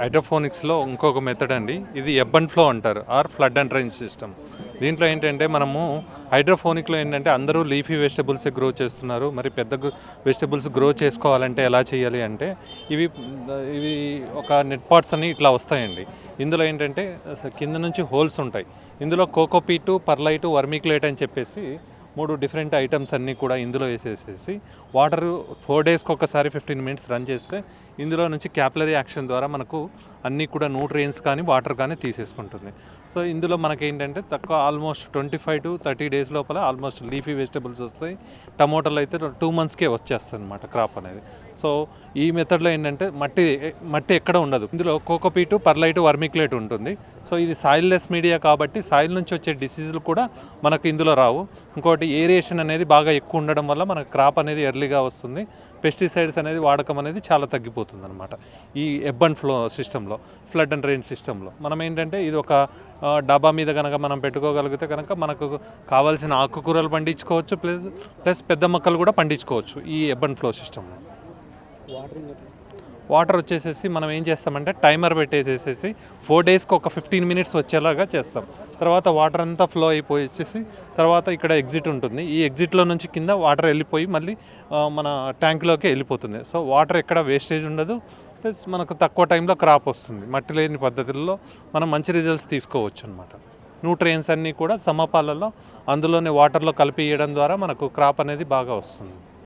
హైడ్రోఫోనిక్స్లో ఇంకొక మెథడ్ అండి, ఇది ఎబ్ అండ్ ఫ్లో అంటారు or flood and drain system. దీంట్లో ఏంటంటే మనము హైడ్రోఫోనిక్లో ఏంటంటే అందరూ లీఫీ వెజిటబుల్సే గ్రో చేస్తున్నారు. మరి పెద్ద వెజిటబుల్స్ గ్రో చేసుకోవాలంటే ఎలా చేయాలి అంటే ఇవి ఇవి ఒక నెట్ పాట్స్ అని ఇట్లా వస్తాయండి. ఇందులో ఏంటంటే కింద నుంచి హోల్స్ ఉంటాయి. ఇందులో కోకోపీటు, పర్లైటు, వర్మిక్లేట్ అని చెప్పేసి 3 డిఫరెంట్ ఐటమ్స్ అన్నీ కూడా ఇందులో వేసేసేసి వాటర్ 4 డేస్కి ఒకసారి 15 మినిట్స్ రన్ చేస్తే ఇందులో నుంచి క్యాపిలరీ యాక్షన్ ద్వారా మనకు అన్నీ కూడా న్యూట్రియన్స్ కానీ వాటర్ కానీ తీసేసుకుంటుంది. సో ఇందులో మనకేంటంటే తక్కువ ఆల్మోస్ట్ 25 to 30 డేస్ లోపల ఆల్మోస్ట్ లీఫీ వెజిటబుల్స్ వస్తాయి. టమోటాలు అయితే 2 monthsకే వచ్చేస్తుంది అనమాట క్రాప్ అనేది. సో ఈ మెథడ్లో ఏంటంటే మట్టి ఎక్కడ ఉండదు. ఇందులో కోకోపీటు, పర్లైటు, వర్మిక్లేట్ ఉంటుంది. సో ఇది సాయిల్లెస్ మీడియా కాబట్టి సాయిల్ నుంచి వచ్చే డిసీజులు కూడా మనకు ఇందులో రావు. ఇంకోటి ఏరియేషన్ అనేది బాగా ఎక్కువ ఉండడం వల్ల మనకు క్రాప్ అనేది ఎర్లీగా వస్తుంది. పెస్టిసైడ్స్ అనేది వాడకం అనేది చాలా తగ్గిపోతుంది అనమాట. ఈ ఎబ్ అండ్ ఫ్లో సిస్టంలో, ఫ్లడ్ అండ్ డ్రైన్ సిస్టంలో మనం ఏంటంటే ఇది ఒక డబ్బా మీద కనుక మనం పెట్టుకోగలిగితే కనుక మనకు కావాల్సిన ఆకుకూరలు పండించుకోవచ్చు, ప్లస్ పెద్ద మొక్కలు కూడా పండించుకోవచ్చు ఈ ఎబ్ అండ్ ఫ్లో సిస్టంలో. వాటర్ వచ్చేసేసి మనం ఏం చేస్తామంటే టైమర్ పెట్టేసేసి 4 డేస్కి ఒక 15 మినిట్స్ వచ్చేలాగా చేస్తాం. తర్వాత వాటర్ అంతా ఫ్లో అయిపోయి వచ్చేసి తర్వాత ఇక్కడ ఎగ్జిట్ ఉంటుంది. ఈ ఎగ్జిట్లో నుంచి కింద వాటర్ వెళ్ళిపోయి మళ్ళీ మన ట్యాంక్లోకి వెళ్ళిపోతుంది. సో వాటర్ ఎక్కడ వేస్టేజ్ ఉండదు, ప్లస్ మనకు తక్కువ టైంలో క్రాప్ వస్తుంది. మట్టి లేని పద్ధతుల్లో మనం మంచి రిజల్ట్స్ తీసుకోవచ్చు అనమాట. న్యూట్రియన్స్ అన్నీ కూడా సమపాలలో అందులోనే వాటర్లో కలిపి ఇవ్వడం ద్వారా మనకు క్రాప్ అనేది బాగా వస్తుంది.